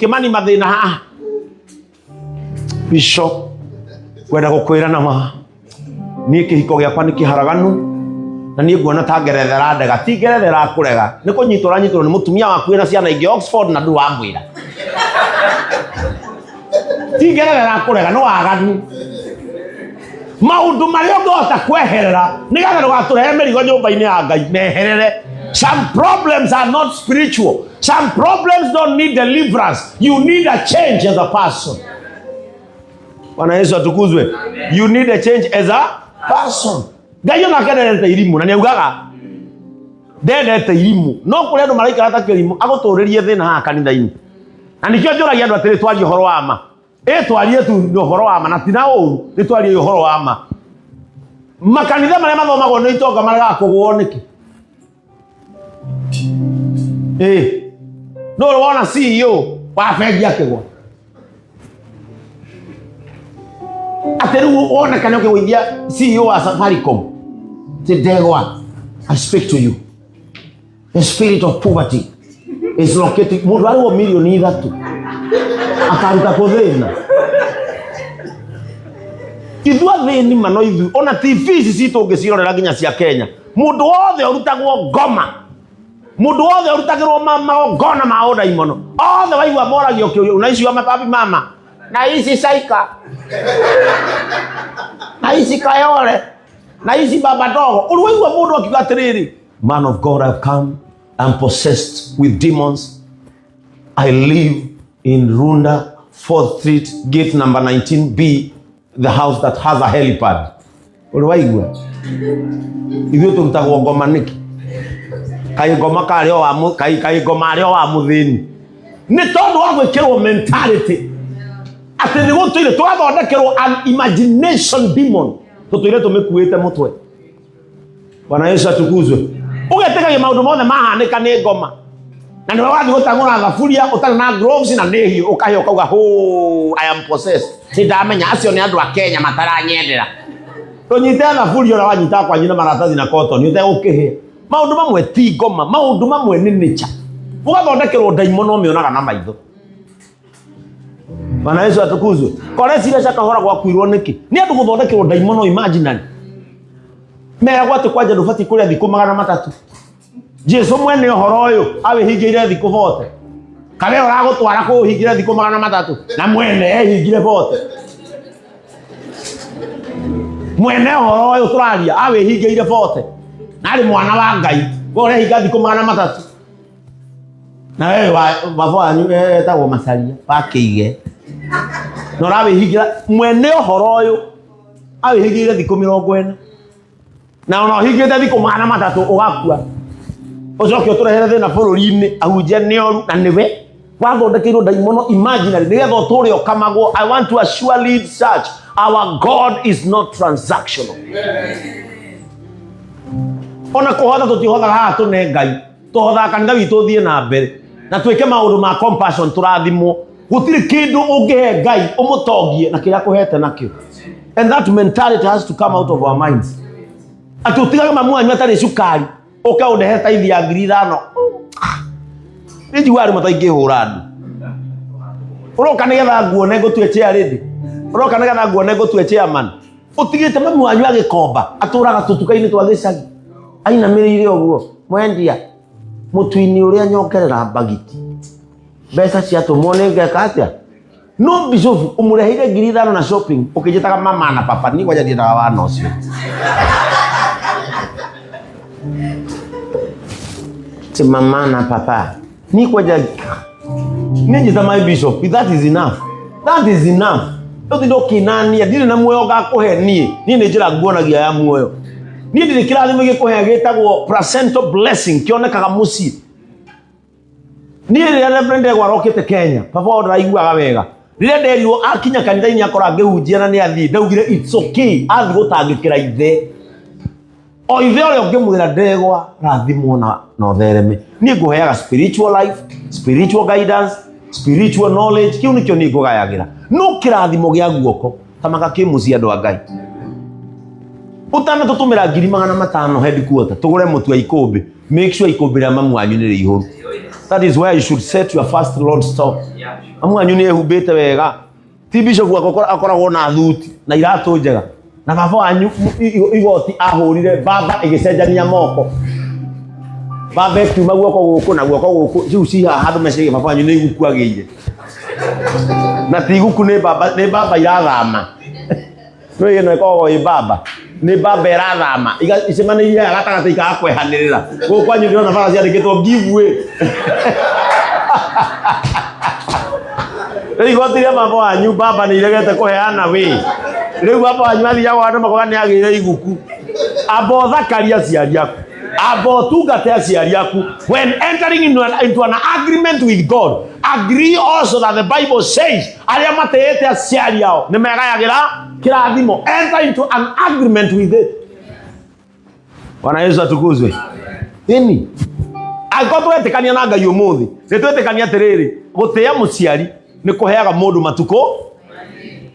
Kimani mathina haha Bishop kwenda gukwira na ma ni kihiko giakwa ni kiharaganu na ni nguona ta ngerethera ndega ti ngerethera kurega ni kunyitura ni mutumia waku na ciana ingi Oxford na ndu wamwira ti ngerethera kurega no waganu maundu maria ngota kweherera ni gathe ndugaturehe mirigo nyumba-ini ya Ngai meherere. Some problems are not spiritual. Some problems don't need deliverance. You need a change as a person. Bwana Yesu atukuzwe. You need a change as a person. Ngai ona kenete irimu na niaugaga ndendete irimu no kuri andu maraika atakio irimu aguturirie thina ha kanitha-ini na nikio njuragia andu atiri twarie horo wa ma twarie tu horo wa ma na tina uru ni twarie horo wa ma makanitha maria mathomagwo ni itonga maraga kugwo niki no wona CEO wa bengi akigwa ateru wona kana ukigwithia CEO wa Safaricom Ndegwa, I speak to you. The spirit of poverty is located. Mundu ari wo milioni 3 akaruta kuthina ithua thini mano ithu ona TV ici citu ngicirorera nginya cia Kenya mundu wothe urutagwo ngoma mundu wothe urutagirwo magongona ma udaimono othe waigua moragio kiuria unaiciwa mapapi mama na ici saika na ici kayore na ici baba dogo uliwaigua mundu akiuga atiriri man of God, I've come, I'm possessed with demons. I live in Runda 4th Street, gate number 19B, the house that has a helipad. Uliwaigua ithuĩ turutagwo ngoma niki kai ngoma kario wa kai ngoma ario wa muthini ni tondu wa gwikirwo mentality ati ni gutuire twathondekerwo an imagination demon tutuire tumikuite mutwe. Bwana Yesu atukuzwe. Ugetekaga maundu mothe mahanika ni ngoma na ni wathi gutangura thaburia utari na gloves na nehi ukahe ukauga ho I am possessed. Sindamenya acio ni andu a Kenya mataranyendera tunyite thaburia na wanyita kwa nyina maratathi na cotton ute ukihe maundu mamwe ti ngoma maundu mamwe ni nature ugathondekerwo daimono mionaga na maitho. Bwana Yesu atukuzwe. Kore sire shaka hora kwa kuirwo niki ni andu guthondekerwo daimono imaginary mera gwate kwaje ndufati kuria thiku 300 Jesu mwene horo uyu awihingire thiku vote kabe uragutwara kuhingire thiku 300 na mwene ehingire vote mwene horo uyu turaria awihingire vote nari mwana wa Ngai gore hinga thiku 300 na wewe baba wanyu etagwo masaria bakiige no rawihingira mwene horo uyu awihingire thiku 40 na ona hingite thiku 300 ugakua ucoke uturehere thina bururi-ini ahunjia nioru na niwe wathondekeirwo daimono imaginary nigetha uturi ukamagwo. I want to assure lead church our God is not transactional. Ona kuhotha tutihothaga haha tune Ngai tuhothaga kanitha witu thie na mbere na twike maundu ma compassion turathimwo gutiri kindu ungihe Ngai umutongie na kiria kuhete nakio. And that mentality has to come out of our minds. Atutigaga mamu anyu atari cukari uka unehe taithi ya 5,000 niji wari mataingi hura andu uroka nigetha nguone ngutue chairlady uroka nigetha nguone ngutue chairman utigite mamu anyu agikomba aturaga tutuka-ini twa gicagi aina mirire uguo mwendia mutuini uria nyokerera bagiti mbeca cia tumone ngeka atia no bishop umurehire 5,000 na shopping ukijitaga mama na papa ni kwaja ndiendaga wana ucio mama na papa ni kwaja ninjita my bishop that is enough ndo kinania ndire na muoyo gakuhe ni njira nguonagia ya muoyo ni ndire kirathimo gikuhe gitagwo placental blessing kionekaga muci ni reverend gwarokite Kenya papa ndiraiguaga wega rire nderirwo akinya kanitha-ini akora ngihunjia na ni athii ndaugire it's okay athi gutangikira ithe o ithe ore ngimwira ndegwa rathimwo na othereme ni nguheaga spiritual life, spiritual guidance, spiritual knowledge kiu nikio ni ngugayagira no kirathimo gia guoko tamaka kimucia andu a Ngai utana tutumira 500 headquarter tugure mutu wa ikumbi make sure ikumbi ria mamu anyu ni ihuru That is where you should set your first Lord stop. Amwe anyu ni ehubite wega. Ti bishop akoragwo na thuti na iratu njega. Na baba wanyu igoti ahurire baba igicenjania moko. Baba kiuma guoko guku na guoko guku. Ciu ci haha message baba wanyu ni igukuagire. Na ti guku ni baba irathama. No ino ikogo i baba. Ni baba irathama. Icemanirie agatagata ikakwehanirira. Guku anyu ndirona baba ciandikitwo giveaway. Igoti ria baba wanyu baba ni iregete kuheana we. Riu baba wanyu athiaga andu makoga ni agire iguku. Abo thakaria aciari aku. Abo tungate aciari aku. When entering into an agreement with God, agree also that the Bible says, aria mateete aciari ao ni megayagira kirathimo. Enter into an agreement with it. Bwana Yesu atukuzwe. Ini agora twetekania na Ngai umuthi. Ni twetekania atiriri, gutia muciari ni kuheaga mundu matuko.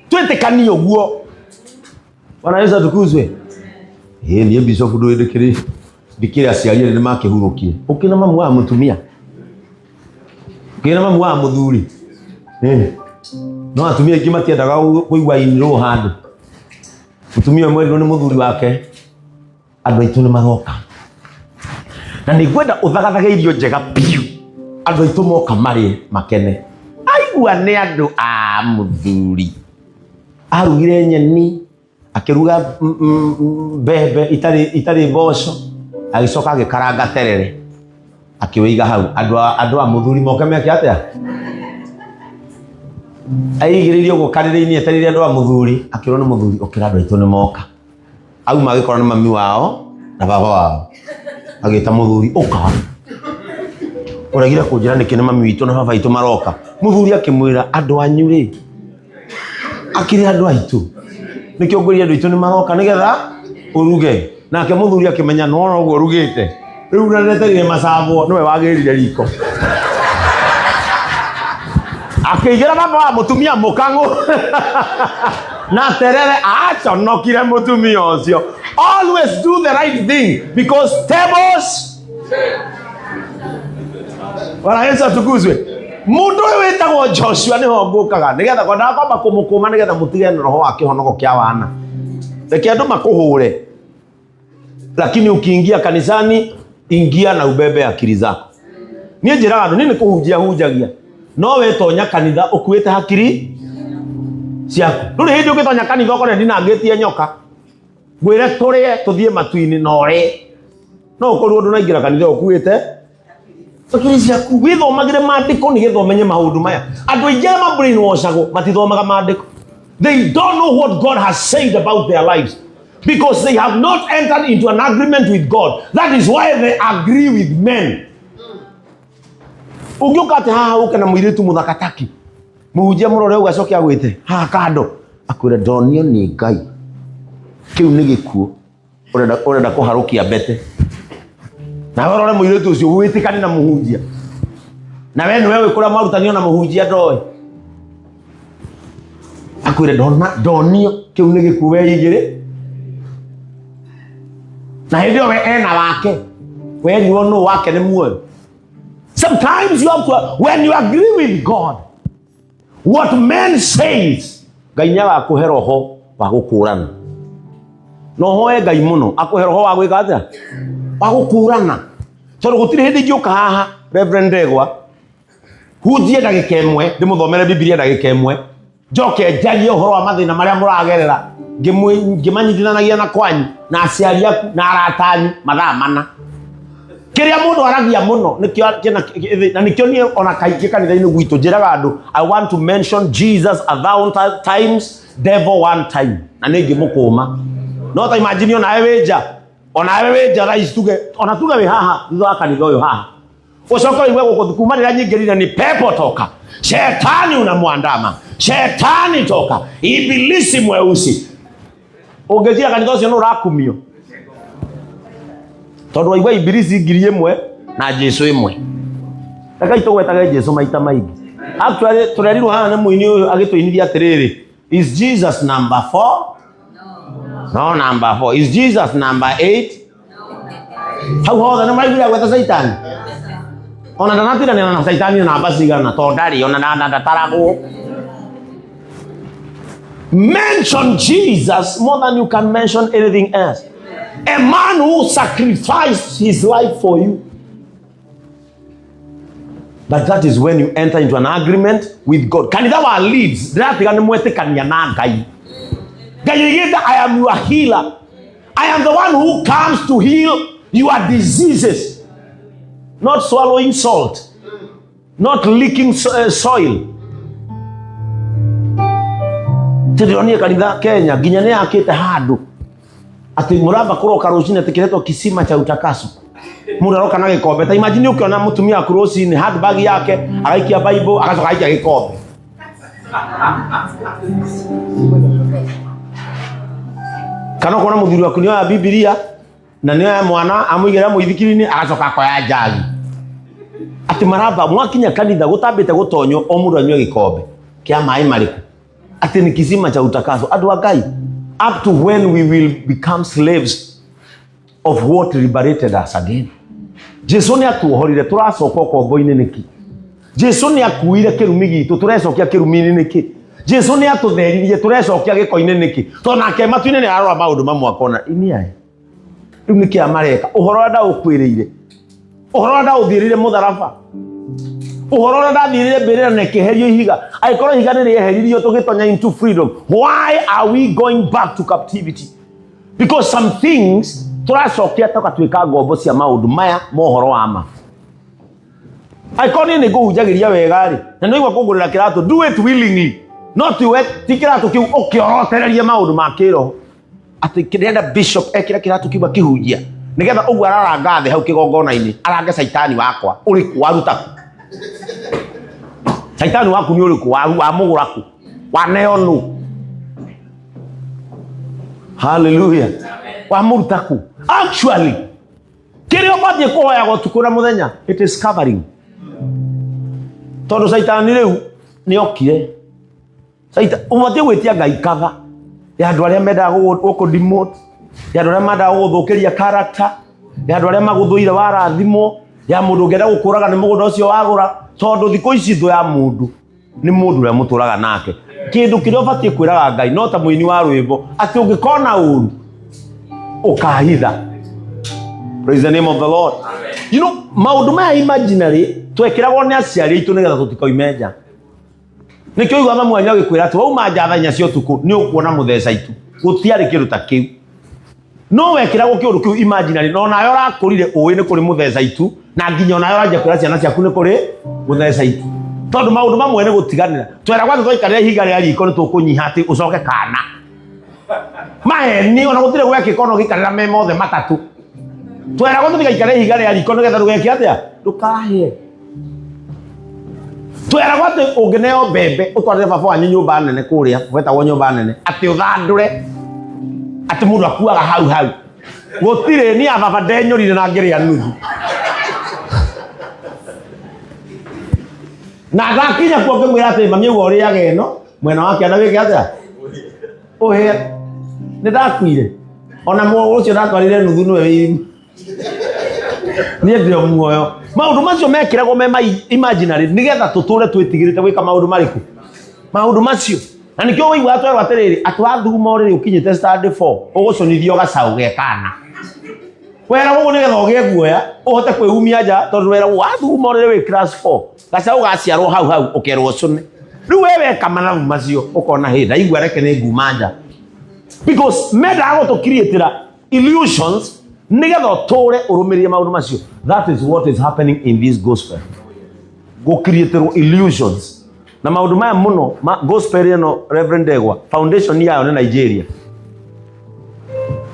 Twetekania uguo. Bwana Yesu atukuzwe. Ni bishop ndwindikiri ndikiri aciari ni makihurukie. Ukina mamu wa mutumia. Ukina mamu wa muthuri. No atumia ingi matiendaga kuigua iniro handu. Mutumia mwe ni muthuri wake. Andu aitu ni magoka. Na ni gwenda uthagathage irio njega piu. Andu aitu moka mari makene. Aigua ni andu a muthuri. Arugire nyeni, akiruga bebe itari mboco, agicoka agikaranga terere. Akiwiga hau andu a muthuri moka meke atia. Aigiririo gukaririini eterire andu a muthuri, akirwo ni muthuri okira andu aitu ni moka. Au magikora ni mami wao na baba wao. Agita muthuri uka. Uragira kunjira ni kine mami witu na baba witu maroka. Muthuri akimwira andu anyu ri. Akiri andu aitu. Nikio nguri andu aitu ni maroka nigetha uruge. Nake muthuri akimenya no uguo urugite. Riu na neterire macabo niwe wagirire riko. Akigira baba wa mutumia mukangu. Na terere aconokire mutumia ucio. Always do the right thing because tables. Bwana Yesu atukuzwe. Mundu wetagwo Joshua niho ngukaga nigetha kwa ndakwamba kumukuma nigetha mutige roho wa Kihonoko kia Wana. Reke andu makuhure. Lakini ukiingia kanisani ingia na ubebe akili zako. Nie njiraga andu nini kuhunjia hunjagia. No wetonya kanitha ukuite hakiri ciaku. Nduri hindi ugitonya kanitha ukore ndinangitie nyoka. Gwire turie tuthie matuini nore. No ukorwo ndu naingira kanitha ukuite akiri ciaku. Withomagire maandiko ni getho menye maundu maya. Andu aingi ma brainwashagwo matithomaga maandiko. They don't know what God has said about their lives because they have not entered into an agreement with God. That is why they agree with men. Ugiukate haha uke na muiritu muthakataki. Muhunjia murore ugacokia gwite ha kando akwire donio ni Ngai. Kiu ni gikuo urenda kuharukia bete. Na warore muiritu ucio witikani na muhunjia. Na wewe kura marutanio na muhunjia ndoi. Akwire donio kiu ni gikuo we igire. Na hindio we ena wake. We ni wono wake ni muoyo. Sometimes you have to, when you agree with God, what man says, Ngai nyaga akuhe roho wa gukurana. No hoe Ngai muno, akuhe roho wa gwika atia? Wa gukurana. Tondu gutiri hindi ngiuka haha, Reverend Ndegwa, hunjie ndagika imwe, ndimuthomere Biblia ndagika imwe, njoke njarie uhoro wa mathina maria muragerera, ngimanyithanagia na kwanyu, na aciari aku, na arata anyu, mathaa mana. Kiria mundu aragia muno nikio ni ona kaingi kanitha-ini gwitu njiraga andu I want to mention Jesus 1,000 times, devil one time, na ningi mukuma. No ta imagine ona ewe nja rais tuge ona tuge we haha thutha wa kanitha uyu haha ucoka igwe gukumanira nyingirire ni pepo toka, shetani unamwandama, shetani toka, ibilisi mweusi. Ungejia kanitha ucio no rakumio tondu waigua ibilisi ngiri imwe na Jesu imwe. Reka itugwetaga Jesu maita maingi. Actually turerirwo haha na muini uyu agituinithia atiriri, is Jesus number 4? No, number 4. Is Jesus number 8? Hau hothe nĩ maraiguire gweta Saitani. Ona ndanatira na saitani na basiga na tondari ona ndatarago. Mention Jesus more than you can mention anything else. A man who sacrificed his life for you. But that is when you enter into an agreement with God. Kanitha wa leads. I am your healer. I am the one who comes to heal your diseases. Not swallowing salt. Not licking soil. Tidionie kanitha Kenya ginyane akite hadu. Ati muraba kuroka rucine tikiretwo kisima cha utakaso. Muraroka na gikombe. Ta imagine ukiona mutumia kurosi ni handbag yake, agaikia Bible, agacoka aikia gikombe. Kana kuona muthuri waku ni wa Biblia na ni wa mwana amuigera muithikiri-ini agacoka akoya jagi. Ati maraba mwakinya kanitha gutambite gutonyo o mundu anywe gikombe kia mai mariku. Ati ni kisima cha utakaso. Andu a Ngai, up to when we will become slaves of what liberated us again. Jesu ni atuohorire turacoka kombo-ini niki. Jesu ni akuire kirumi gitu turecokia kirumi-ini niki. Jesu ni atutheririe turecokia giko-ini niki. Tonake matu-ini ni arora maundu mamwe akona iniae. Riu niki amareka uhoro nda ukwiriire. Uhoro nda uthirire mutharaba. Uhoro nda thirire mbirira na keherio ihiga. Aikoro ihiga ni riheririo tugitonya into freedom. Why are we going back to captivity? Because some things turacokia tukatuika ngombo cia maundu maya mohoro wa ma. Aikoni ni guhunjagiria wega ri na no igwa kugurira kiratu, do it willingly, not to it tikiratu kiu ukiorotereria maundu ma kiroho. Ati kirenda bishop ekira kiratu kiba kihunjia nigetha ugwa araranga thi hau kigongona-ini arange saitani wakwa uri kwaruta. Saitani waku ni uri kwaru wa muguraku wa neonu. Hallelujah. Wa murutaku. Actually, kirio bathie kuhoya gotukura muthenya, it is covering. Tondu saitani riu ni okire. Saitani ubathie gwitia Ngai cover. Ya andu aria mendaga guku demote, ya andu aria mendaga guthukiria character, ya andu aria maguthuire warathimo, ya mundu ngenda gukuraga ni mugunda ucio wagura. Tondu thiko ici thu ya mundu ni mundu uria muturaga nake. Kindu kiria ubathie kwiraga Ngai no ta muini wa rwimbo ati ungikona uru ukahitha. Praise the name of the Lord. Amen. You know, maundu maya imaginary twekiragwo ni aciari itu nigetha tutikoimenja. Nikio igwa mamwe nyo gikwira ati wauma njatha inya cio tuku ni ukuona mutheca itu gutiari kindu ta kiu. No wekiragwo kiundu kiu imaginary no nayo rakurire uwi ni kuri mutheca itu na nginya nayo ranja kwira ciana ciaku ni kuri mutheca itu. Tondu maundu mamwe ni gutiganira. Tweragwo twikarire ihiga ria riko ni tukunyiha ati ucoke kana. Maeni ona gutire gweke kono gikarira me mothe matatu. Tweragwo tutigaikarire ihiga ria riko nigetha rugeke atia ndukahie. Tweragwo ati ungineo mbembe utwarire baba wanyu nyumba nene kuria wetagwo nyumba nene ati uthandure ati mundu akuaga hau hau. Gutire ni baba ndenyorire na ngiria nuthu. Na gakinya kuo ngimwira ati mami ugo uri ageno mwena wake ana wike atia uhe ni ndakwire ona muo ucio ndatwarire nuthu niwe wiri ni ndio muoyo. Maundu macio mekiragwo me imaginary nigetha tuture twitigirite gwika maundu mariku maundu macio. Na nikio wigwa atwerwa atiriri atwathuma uriri ukinyite standard 4 uguconithio gacau gekana wera gugu nigetha ugie guoya uhote kwihumia nja tondu wera wathuma uriri wi class 4 gacau gaciarwo hau hau ukerwo cune. Riu wewe kamana macio ukona hey ndaigua reke ni nguma nja because meda go to create illusions nigetha tore urumirie maundu macio. That is what is happening in this gospel. Go create illusions. Na maundu maya muno gospel ino Reverend Degwa foundation yayo ni Nigeria.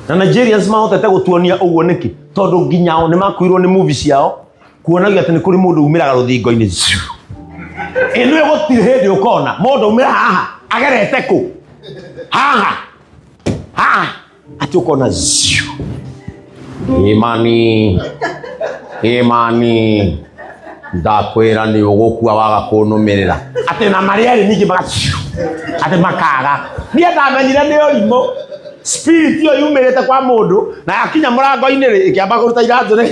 Na Nigerians mahotete gutuonia uguo niki tondu nginyao ni makuirwo ni movies yao kuonagia ati ni kuri mundu umiraga ruthingo-ini. Eno gutire hindi ukona mundu umira haha agerete ku haha ati ukona imani ndakwira ni ugukua waga kunumirira ati na mariari ningi ati makaga ni ndamenyire ni oimo spirit yo yumirite kwa mundu na akinya murango-ini ri ikiamba kuruta irathu ri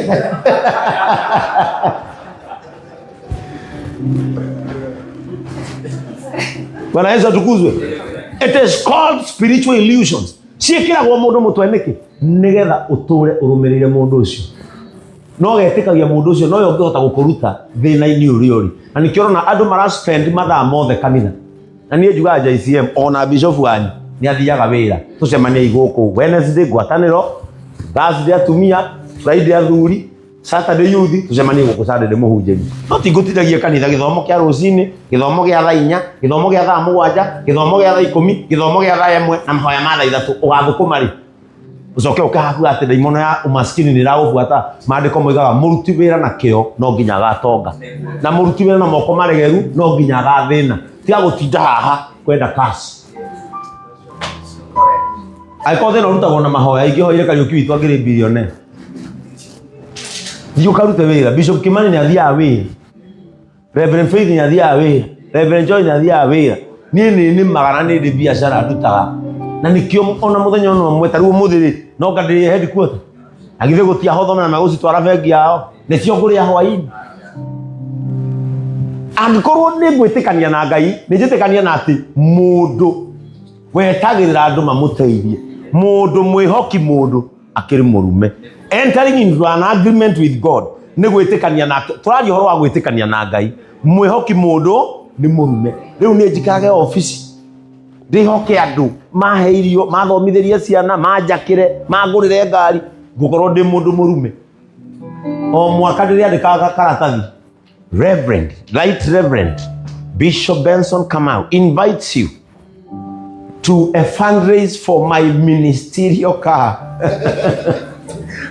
Bwana Yesu atukuzwe. It is called spiritual illusions. Siekira kwa mundu mutweneke nigetha uture urumirire mundu ucio. No getikagia mundu ucio no yongehota gukuruta thina-ini uri. Na nikiona andu mara spend mathaa mothe kanitha. Na nie njuga JCM ona bishop wanyu ni athiaga wira. Tucemania iguku Wednesday ngwataniro, Thursday atumia, Friday athuri, Saturday youth, tucemania iguku Saturday muhunjeri. No tingutithagia kanitha githomo kia rucini, githomo gia thaa 4, githomo gia thaa 7, githomo gia thaa 10, githomo gia thaa 1 na mahoya ma thaa 3 ugathukuma ri. Ucoke ukahabu ati ndaimono ya umaskini ni ragubuata maandiko moigaga muruti wira na kio no nginya agatonga. Na muruti wira na moko maregeru no nginya agathina. Tiga gutinda haha kwenda kasi. Aikothe no rutagwo na mahoya ingĩhoire Kariuki witũ angĩrĩ billionaire. Thiĩ ũkarute wĩra. Bishop Kimani nĩ athiaga wĩra. Reverend Faith nĩ athiaga wĩra. Reverend Joy nĩ athiaga wĩra. Niĩ nĩ magana nĩ ndĩ biacara ndutaga. Na nĩkĩo ona mũthenya ono ũmwe ta rĩu ũmũthĩ rĩ no ngadĩrĩe headquarter. Agithe gũtiahothana na gũcitwara bengi yao. Nĩcio ngũrĩa hwaĩ-inĩ. Angĩkorwo nĩ gwĩtĩkania na Ngai, nĩ njĩtĩkania na atĩ mũndũ wetagĩrĩra andũ mamũteithie. Mũndũ mwĩhoki mũndũ akĩrĩ mũrume. Entering into an agreement with God nĩ gwĩtĩkania na tũraria ũhoro wa gwĩtĩkania na Ngai. Mwĩhoki mũndũ nĩ mũrume. Rĩu nĩ njikage ofici ndĩhoke andũ mahe irio, mathomithĩrie ciana, manjakĩre, mangũrĩre ngari, ngũkorwo ndĩ mũndũ mũrume. O mwaka ndĩrĩandĩkaga karatathi. Reverend, Right Reverend Bishop Benson Kamau invites you to a fundraise for my ministerial car.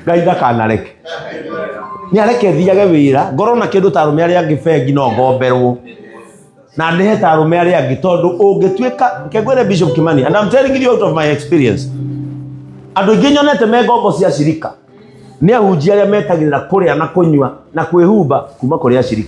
Ngai ndakanareke. Nĩ areke thiage wĩra, ngorwo na kĩndũ ta arũme arĩa angĩ bengi no ngomberwo. Na ndĩhe ta arũme arĩa angĩ tondũ ũngĩtuĩka kengwĩre Bishop Kimani, and I'm telling you out of my experience. Andũ aingĩ nyonete me ngombo cia Ashirika. Nĩ ahunjia arĩa metagĩrĩra kũrĩa na kũnyua na kwĩhumba kuma kũrĩ Ashirika.